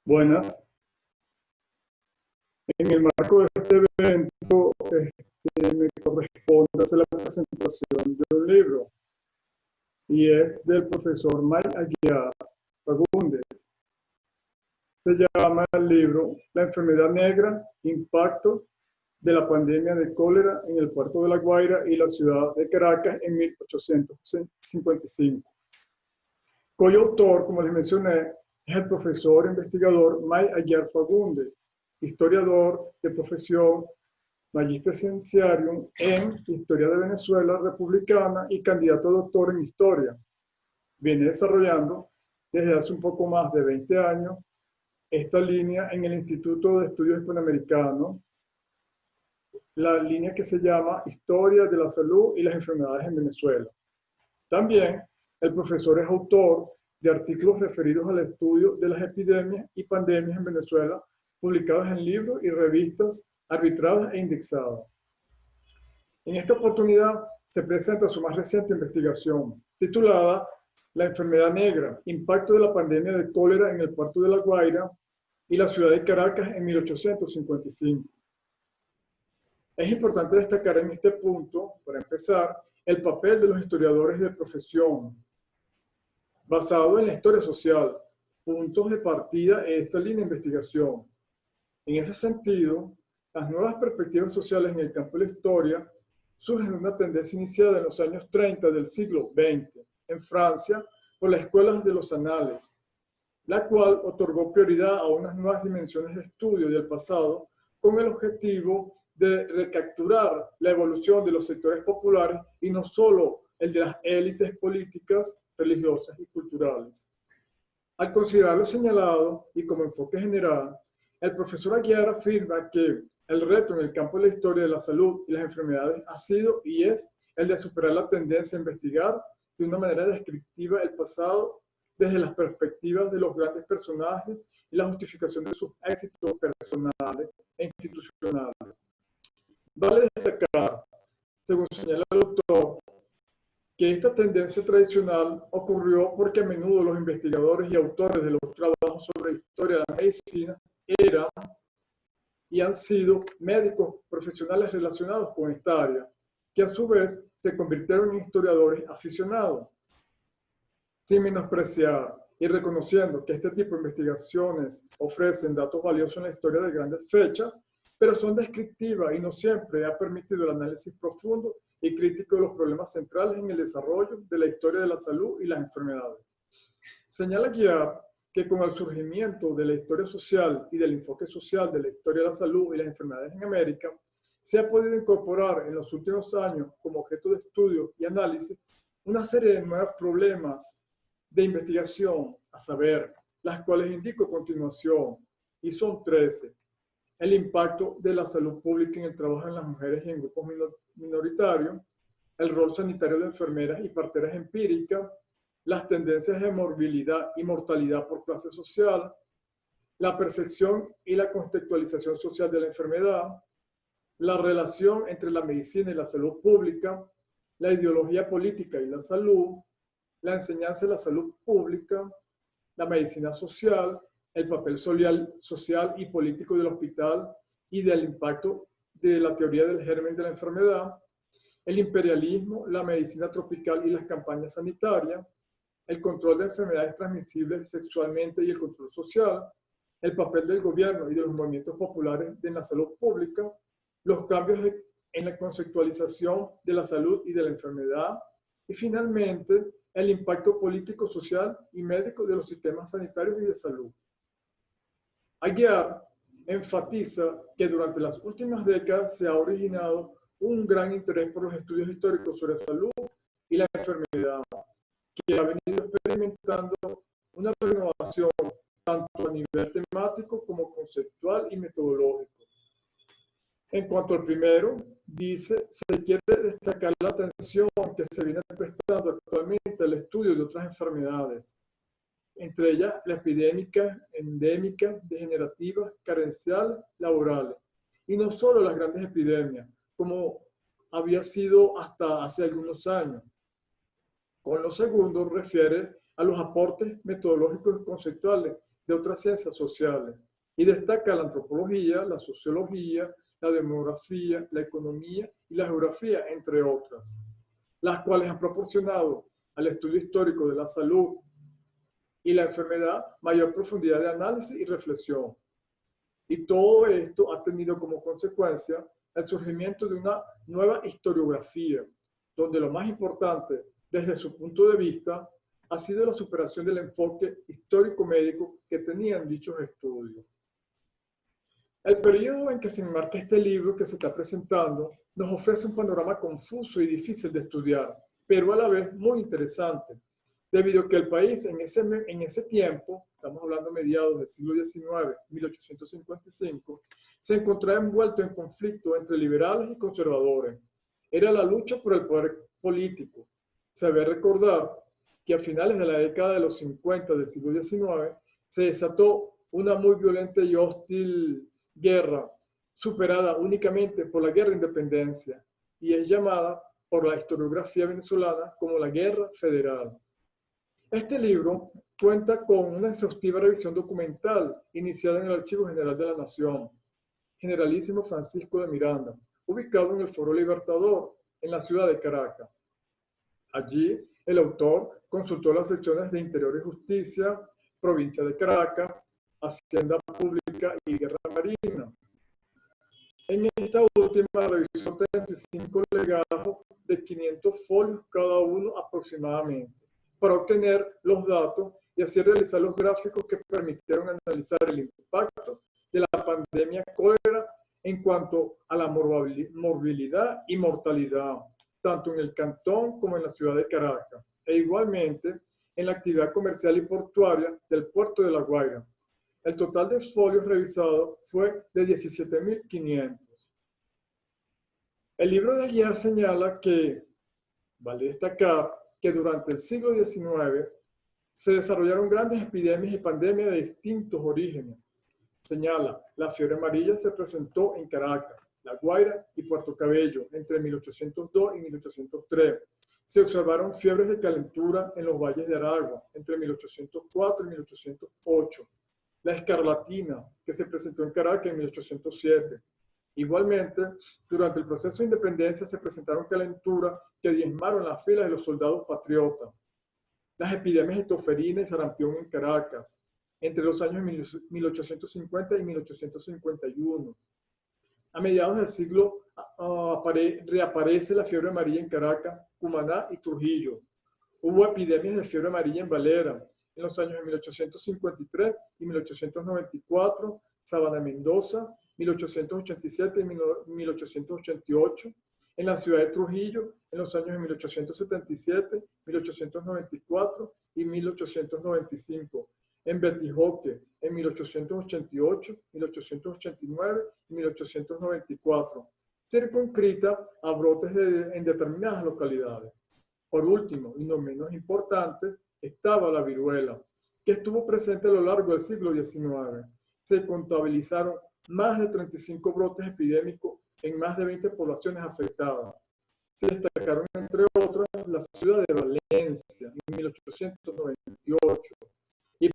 Buenas. En el marco de este evento, me corresponde hacer la presentación de un libro, y es del profesor Mike Aguiar Fagundes. Se llama el libro La enfermedad negra, impacto de la pandemia de cólera en el puerto de La Guaira y la ciudad de Caracas en 1855. Cuyo autor, como les mencioné, es el profesor investigador Mike Aguiar Fagundes, historiador de profesión, magíster cienciarum en Historia de Venezuela Republicana y candidato a doctor en Historia. Viene desarrollando desde hace un poco más de 20 años esta línea en el Instituto de Estudios Hispanoamericanos, la línea que se llama Historia de la Salud y las Enfermedades en Venezuela. También el profesor es autor de artículos referidos al estudio de las epidemias y pandemias en Venezuela, publicados en libros y revistas arbitradas e indexadas. En esta oportunidad se presenta su más reciente investigación, titulada La enfermedad negra, impacto de la pandemia de cólera en el puerto de La Guaira y la ciudad de Caracas en 1855. Es importante destacar en este punto, para empezar, el papel de los historiadores de profesión, basado en la historia social, puntos de partida de esta línea de investigación. En ese sentido, las nuevas perspectivas sociales en el campo de la historia surgen de una tendencia iniciada en los años 30 del siglo XX, en Francia, por la Escuela de los Anales, la cual otorgó prioridad a unas nuevas dimensiones de estudio del pasado con el objetivo de recapturar la evolución de los sectores populares y no solo el de las élites políticas, religiosas y culturales. Al considerar lo señalado y como enfoque general, el profesor Aguiar afirma que el reto en el campo de la historia de la salud y las enfermedades ha sido y es el de superar la tendencia a investigar de una manera descriptiva el pasado desde las perspectivas de los grandes personajes y la justificación de sus éxitos personales e institucionales. Vale destacar, según señala el autor, que esta tendencia tradicional ocurrió porque a menudo los investigadores y autores de los trabajos sobre historia de la medicina eran y han sido médicos profesionales relacionados con esta área, que a su vez se convirtieron en historiadores aficionados. Sin menospreciar y reconociendo que este tipo de investigaciones ofrecen datos valiosos en la historia de grandes fechas, pero son descriptivas y no siempre ha permitido el análisis profundo y crítico de los problemas centrales en el desarrollo de la historia de la salud y las enfermedades. Señala Aguiar que con el surgimiento de la historia social y del enfoque social de la historia de la salud y las enfermedades en América, se ha podido incorporar en los últimos años como objeto de estudio y análisis una serie de nuevos problemas de investigación, a saber, las cuales indico a continuación, y son 13. El impacto de la salud pública en el trabajo en las mujeres y en grupos minoritarios, el rol sanitario de enfermeras y parteras empíricas, las tendencias de morbilidad y mortalidad por clase social, la percepción y la contextualización social de la enfermedad, la relación entre la medicina y la salud pública, la ideología política y la salud, la enseñanza de la salud pública, la medicina social, el papel social y político del hospital y del impacto de la teoría del germen de la enfermedad, el imperialismo, la medicina tropical y las campañas sanitarias, el control de enfermedades transmisibles sexualmente y el control social, el papel del gobierno y de los movimientos populares en la salud pública, los cambios en la conceptualización de la salud y de la enfermedad, y finalmente el impacto político, social y médico de los sistemas sanitarios y de salud. Aguiar enfatiza que durante las últimas décadas se ha originado un gran interés por los estudios históricos sobre salud y la enfermedad, que ha venido experimentando una renovación tanto a nivel temático como conceptual y metodológico. En cuanto al primero, dice, se quiere destacar la atención que se viene prestando actualmente al estudio de otras enfermedades, entre ellas la epidémica, endémica, degenerativa, carencial, laborales, y no solo las grandes epidemias, como había sido hasta hace algunos años. Con lo segundo refiere a los aportes metodológicos y conceptuales de otras ciencias sociales y destaca la antropología, la sociología, la demografía, la economía y la geografía, entre otras, las cuales han proporcionado al estudio histórico de la salud y la enfermedad mayor profundidad de análisis y reflexión. Y todo esto ha tenido como consecuencia el surgimiento de una nueva historiografía, donde lo más importante, desde su punto de vista, ha sido la superación del enfoque histórico-médico que tenían dichos estudios. El periodo en que se enmarca este libro que se está presentando nos ofrece un panorama confuso y difícil de estudiar, pero a la vez muy interesante, debido a que el país en ese tiempo, estamos hablando mediados del siglo XIX, 1855, se encontraba envuelto en conflicto entre liberales y conservadores. Era la lucha por el poder político. Se debe recordar que a finales de la década de los 50 del siglo XIX se desató una muy violenta y hostil guerra, superada únicamente por la Guerra de Independencia, y es llamada por la historiografía venezolana como la Guerra Federal. Este libro cuenta con una exhaustiva revisión documental iniciada en el Archivo General de la Nación, Generalísimo Francisco de Miranda, ubicado en el Foro Libertador, en la ciudad de Caracas. Allí, el autor consultó las secciones de Interior y Justicia, Provincia de Caracas, Hacienda Pública y Guerra Marina. En esta última revisó 35 legajos de 500 folios cada uno aproximadamente, para obtener los datos y así realizar los gráficos que permitieron analizar el impacto de la pandemia cólera en cuanto a la morbilidad y mortalidad, tanto en el cantón como en la ciudad de Caracas, e igualmente en la actividad comercial y portuaria del puerto de La Guaira. El total de folios revisados fue de 17.500. El libro de Aguiar señala que, vale destacar, que durante el siglo XIX se desarrollaron grandes epidemias y pandemias de distintos orígenes. Señala, la fiebre amarilla se presentó en Caracas, La Guaira y Puerto Cabello entre 1802 y 1803. Se observaron fiebres de calentura en los valles de Aragua entre 1804 y 1808. La escarlatina, que se presentó en Caracas en 1807. Igualmente, durante el proceso de independencia se presentaron calenturas que diezmaron las filas de los soldados patriotas. Las epidemias de toferina y sarampión en Caracas, entre los años 1850 y 1851. A mediados del siglo reaparece la fiebre amarilla en Caracas, Cumaná y Trujillo. Hubo epidemias de fiebre amarilla en Valera en los años de 1853 y 1894, Sabana Mendoza, 1887 y 1888, en la ciudad de Trujillo en los años de 1877, 1894 y 1895, en Betijoque en 1888, 1889 y 1894, circunscrita a brotes en determinadas localidades. Por último, y no menos importante, estaba la viruela, que estuvo presente a lo largo del siglo XIX. Se contabilizaron más de 35 brotes epidémicos en más de 20 poblaciones afectadas. Se destacaron, entre otras, la ciudad de Valencia en 1898. Y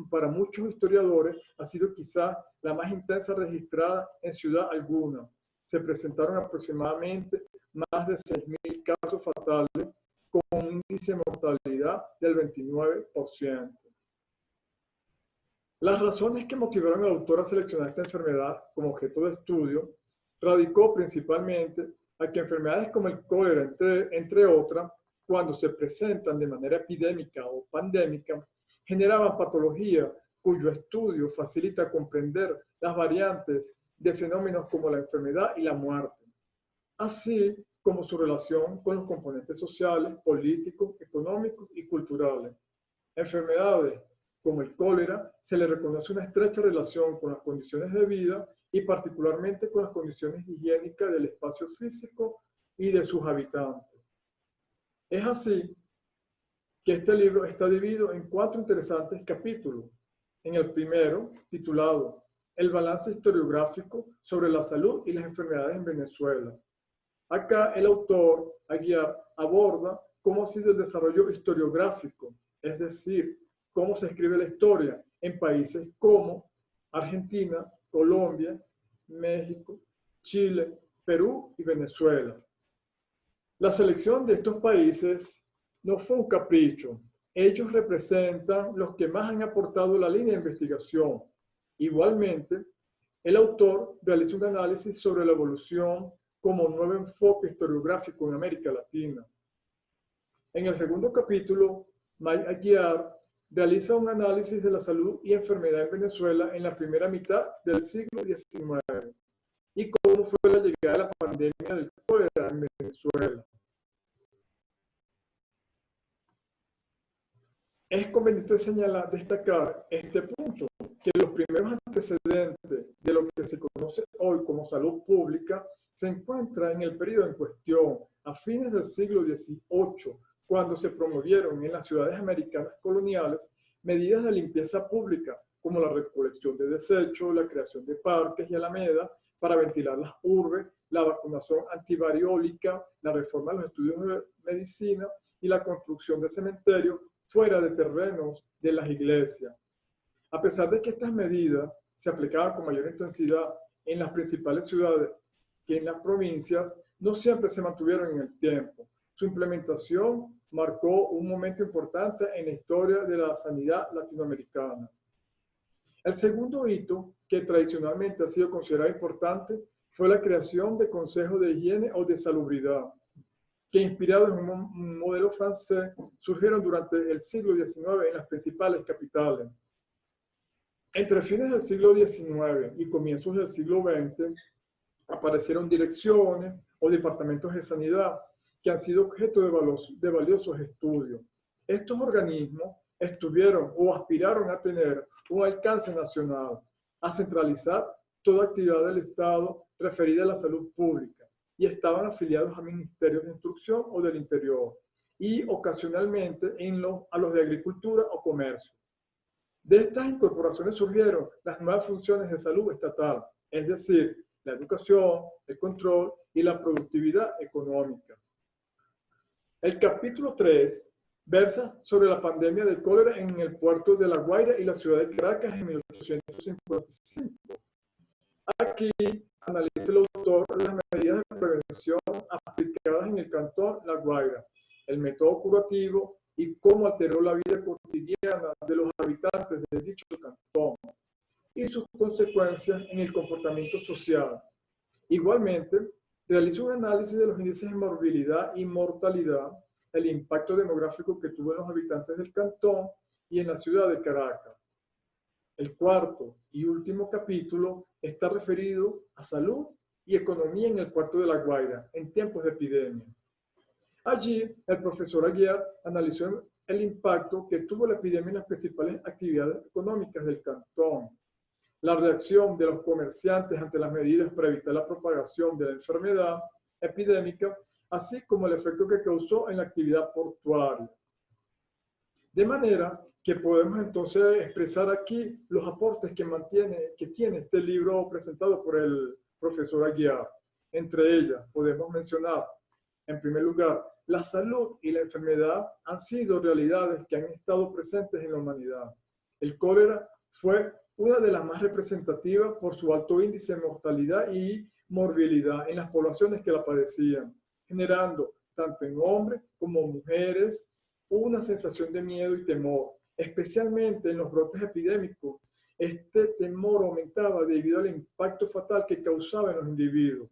para muchos historiadores ha sido quizá la más intensa registrada en ciudad alguna. Se presentaron aproximadamente más de 6.000 casos fatales con un índice de mortalidad del 29%. Las razones que motivaron al autor a seleccionar esta enfermedad como objeto de estudio radicó principalmente a que enfermedades como el cólera, entre otras, cuando se presentan de manera epidémica o pandémica, generaban patología cuyo estudio facilita comprender las variantes de fenómenos como la enfermedad y la muerte, así como su relación con los componentes sociales, políticos, económicos y culturales. Enfermedades como el cólera se le reconoce una estrecha relación con las condiciones de vida y particularmente con las condiciones higiénicas del espacio físico y de sus habitantes. Es así que este libro está dividido en 4 interesantes capítulos. En el primero, titulado El balance historiográfico sobre la salud y las enfermedades en Venezuela. Acá el autor, Aguiar, aborda cómo ha sido el desarrollo historiográfico, es decir, cómo se escribe la historia en países como Argentina, Colombia, México, Chile, Perú y Venezuela. La selección de estos países no fue un capricho. Ellos representan los que más han aportado a la línea de investigación. Igualmente, el autor realiza un análisis sobre la evolución como nuevo enfoque historiográfico en América Latina. En el segundo capítulo, May Aguiar realiza un análisis de la salud y enfermedad en Venezuela en la primera mitad del siglo XIX y cómo fue la llegada de la pandemia del cólera en Venezuela. Es conveniente destacar este punto, que los primeros antecedentes de lo que se conoce hoy como salud pública se encuentran en el periodo en cuestión, a fines del siglo XVIII, cuando se promovieron en las ciudades americanas coloniales medidas de limpieza pública, como la recolección de desechos, la creación de parques y alamedas para ventilar las urbes, la vacunación antivariólica, la reforma de los estudios de medicina y la construcción de cementerios fuera de terrenos de las iglesias. A pesar de que estas medidas se aplicaban con mayor intensidad en las principales ciudades que en las provincias, no siempre se mantuvieron en el tiempo. Su implementación marcó un momento importante en la historia de la sanidad latinoamericana. El segundo hito, que tradicionalmente ha sido considerado importante, fue la creación de consejos de higiene o de salubridad, que inspirados en un modelo francés, surgieron durante el siglo XIX en las principales capitales. Entre fines del siglo XIX y comienzos del siglo XX, aparecieron direcciones o departamentos de sanidad que han sido objeto de valiosos estudios. Estos organismos estuvieron o aspiraron a tener un alcance nacional, a centralizar toda actividad del Estado referida a la salud pública y estaban afiliados a ministerios de instrucción o del interior y ocasionalmente a los de agricultura o comercio. De estas incorporaciones surgieron las nuevas funciones de salud estatal, es decir, la educación, el control y la productividad económica. El capítulo 3 versa sobre la pandemia de cólera en el puerto de La Guaira y la ciudad de Caracas en 1855. Aquí analiza el autor las medidas de prevención aplicadas en el cantón La Guaira, el método curativo y cómo alteró la vida cotidiana de los habitantes de dicho cantón y sus consecuencias en el comportamiento social. Igualmente, realiza un análisis de los índices de morbilidad y mortalidad, el impacto demográfico que tuvo en los habitantes del cantón y en la ciudad de Caracas. El cuarto y último capítulo está referido a salud y economía en el puerto de La Guaira en tiempos de epidemia. Allí, el profesor Aguiar analizó el impacto que tuvo la epidemia en las principales actividades económicas del cantón, la reacción de los comerciantes ante las medidas para evitar la propagación de la enfermedad epidémica, así como el efecto que causó en la actividad portuaria. De manera que podemos entonces expresar aquí los aportes que tiene este libro presentado por el profesor Aguiar. Entre ellas podemos mencionar, en primer lugar, la salud y la enfermedad han sido realidades que han estado presentes en la humanidad. El cólera fue una de las más representativas por su alto índice de mortalidad y morbilidad en las poblaciones que la padecían, generando tanto en hombres como mujeres una sensación de miedo y temor, especialmente en los brotes epidémicos. Este temor aumentaba debido al impacto fatal que causaba en los individuos.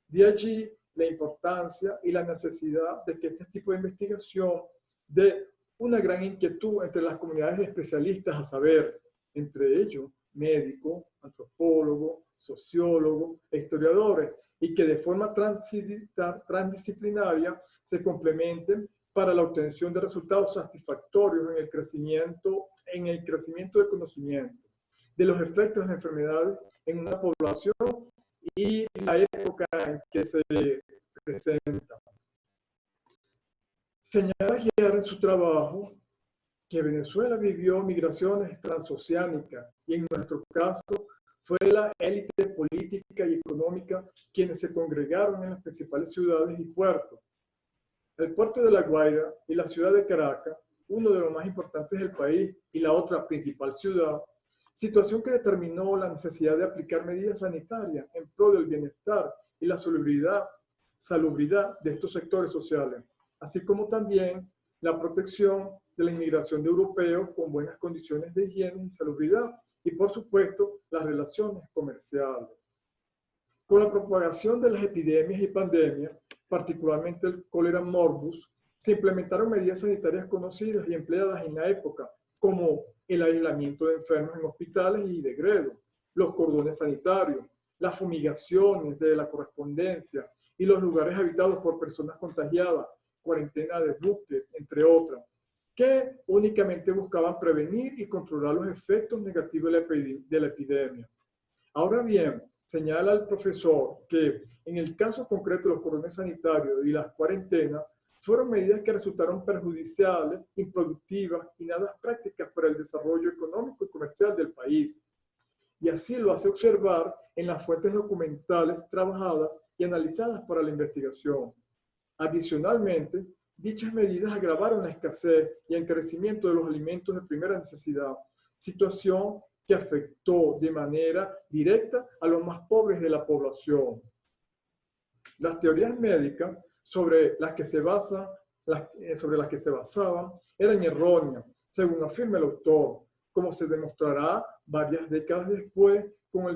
De allí la importancia y la necesidad de que este tipo de investigación dé una gran inquietud entre las comunidades de especialistas, a saber, entre ellos médicos, antropólogos, sociólogos e historiadores, y que de forma transdisciplinaria se complementen para la obtención de resultados satisfactorios en el crecimiento del conocimiento, de los efectos de las enfermedades en una población y la época en que se presenta. Señala Aguiar en su trabajo que Venezuela vivió migraciones transoceánicas y en nuestro caso fue la élite política y económica quienes se congregaron en las principales ciudades y puertos. El puerto de La Guaira y la ciudad de Caracas, uno de los más importantes del país y la otra principal ciudad, situación que determinó la necesidad de aplicar medidas sanitarias en pro del bienestar y la salubridad de estos sectores sociales, así como también la protección de la inmigración de europeos con buenas condiciones de higiene y salubridad, y por supuesto las relaciones comerciales. Con la propagación de las epidemias y pandemias, particularmente el cólera morbus, se implementaron medidas sanitarias conocidas y empleadas en la época, como el aislamiento de enfermos en hospitales y de Gredo, los cordones sanitarios, las fumigaciones de la correspondencia y los lugares habitados por personas contagiadas, cuarentena de buques, entre otras, que únicamente buscaban prevenir y controlar los efectos negativos de la epidemia. Ahora bien, señala el profesor que en el caso concreto de los cordones sanitarios y las cuarentenas, fueron medidas que resultaron perjudiciales, improductivas y nada prácticas para el desarrollo económico y comercial del país. Y así lo hace observar en las fuentes documentales trabajadas y analizadas para la investigación. Adicionalmente, dichas medidas agravaron la escasez y encarecimiento de los alimentos de primera necesidad, situación que afectó de manera directa a los más pobres de la población. Las teorías médicas sobre las que se basaban eran erróneas, según afirma el autor, como se demostrará varias décadas después con el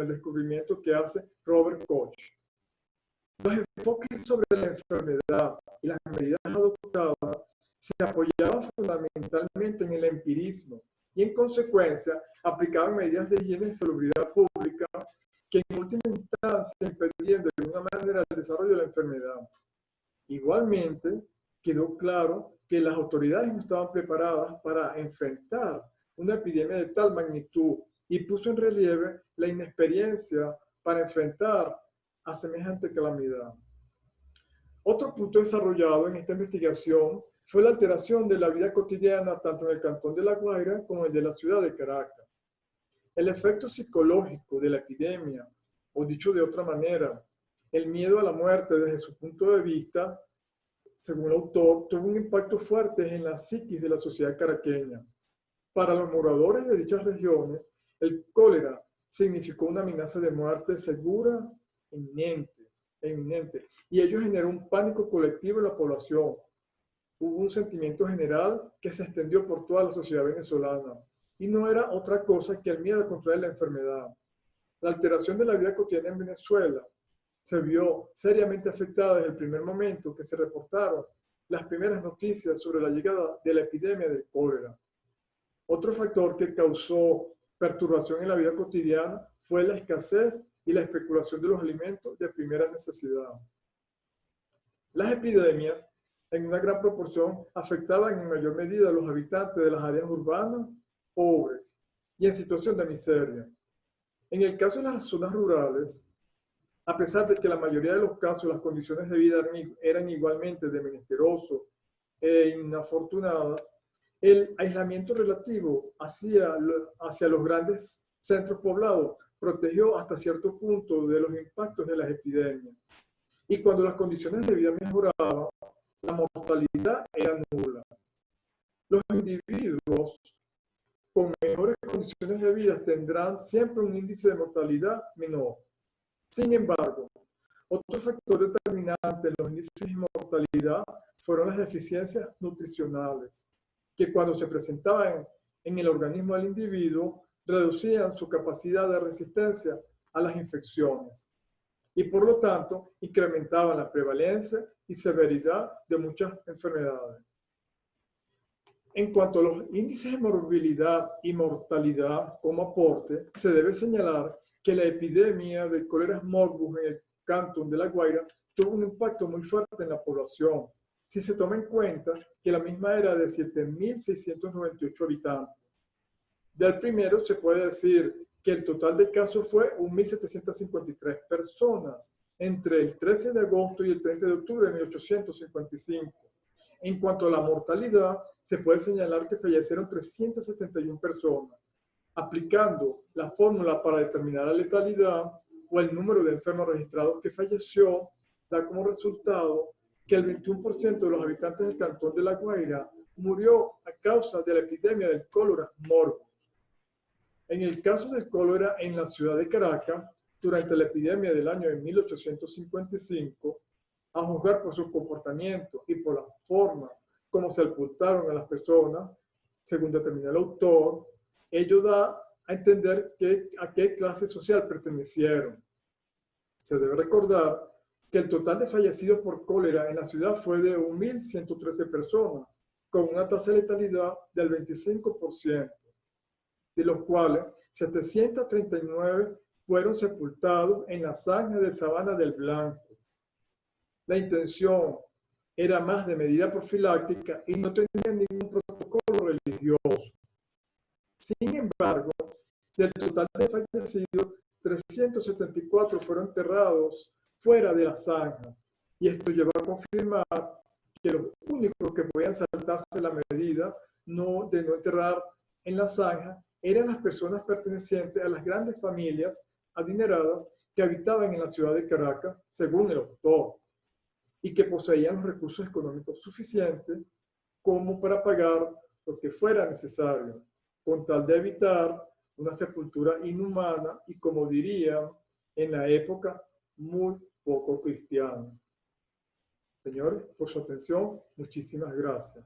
descubrimiento que hace Robert Koch. Los enfoques sobre la enfermedad y las medidas adoptadas se apoyaban fundamentalmente en el empirismo y en consecuencia aplicaban medidas de higiene y salubridad pública que en última instancia impedían de alguna manera el desarrollo de la enfermedad. Igualmente, quedó claro que las autoridades no estaban preparadas para enfrentar una epidemia de tal magnitud y puso en relieve la inexperiencia para enfrentar a semejante calamidad. Otro punto desarrollado en esta investigación fue la alteración de la vida cotidiana tanto en el Cantón de La Guaira como en el de la ciudad de Caracas. El efecto psicológico de la epidemia, o dicho de otra manera, el miedo a la muerte desde su punto de vista, según el autor, tuvo un impacto fuerte en la psiquis de la sociedad caraqueña. Para los moradores de dichas regiones, el cólera significó una amenaza de muerte segura inminente, y ello generó un pánico colectivo en la población. Hubo un sentimiento general que se extendió por toda la sociedad venezolana, y no era otra cosa que el miedo a contraer la enfermedad. La alteración de la vida cotidiana en Venezuela se vio seriamente afectada desde el primer momento que se reportaron las primeras noticias sobre la llegada de la epidemia de cólera. Otro factor que causó perturbación en la vida cotidiana fue la escasez y la especulación de los alimentos de primera necesidad. Las epidemias, en una gran proporción, afectaban en mayor medida a los habitantes de las áreas urbanas, pobres y en situación de miseria. En el caso de las zonas rurales, a pesar de que la mayoría de los casos las condiciones de vida eran igualmente de menesterosos e inafortunadas, el aislamiento relativo hacia los grandes centros poblados protegió hasta cierto punto de los impactos de las epidemias. Y cuando las condiciones de vida mejoraban, la mortalidad era nula. Los individuos con mejores condiciones de vida tendrán siempre un índice de mortalidad menor. Sin embargo, otro factor determinante en los índices de mortalidad fueron las deficiencias nutricionales, que cuando se presentaban en el organismo del individuo, reducían su capacidad de resistencia a las infecciones y por lo tanto incrementaban la prevalencia y severidad de muchas enfermedades. En cuanto a los índices de morbilidad y mortalidad como aporte, se debe señalar que la epidemia de cólera morbus en el Cantón de La Guaira tuvo un impacto muy fuerte en la población, si se toma en cuenta que la misma era de 7.698 habitantes. Del primero se puede decir que el total de casos fue 1.753 personas entre el 13 de agosto y el 30 de octubre de 1855. En cuanto a la mortalidad, se puede señalar que fallecieron 371 personas. Aplicando la fórmula para determinar la letalidad o el número de enfermos registrados que falleció, da como resultado que el 21% de los habitantes del Cantón de La Guaira murió a causa de la epidemia del cólera morbus. En el caso del cólera en la ciudad de Caracas, durante la epidemia del año de 1855, a juzgar por su comportamiento y por la forma como se sepultaron a las personas, según determina el autor, ello da a entender a qué clase social pertenecieron. Se debe recordar que el total de fallecidos por cólera en la ciudad fue de 1.113 personas, con una tasa de letalidad del 25%, de los cuales 739 fueron sepultados en la zanja de Sabana del Blanco. La intención era más de medida profiláctica y no tenía ningún protocolo religioso. Sin embargo, del total de fallecidos, 374 fueron enterrados fuera de la zanja. Y esto lleva a confirmar que los únicos que podían saltarse la medida de no enterrar en la zanja eran las personas pertenecientes a las grandes familias adineradas que habitaban en la ciudad de Caracas, según el autor, y que poseían los recursos económicos suficientes como para pagar lo que fuera necesario, con tal de evitar una sepultura inhumana y, como dirían en la época, muy poco cristiana. Señores, por su atención, muchísimas gracias.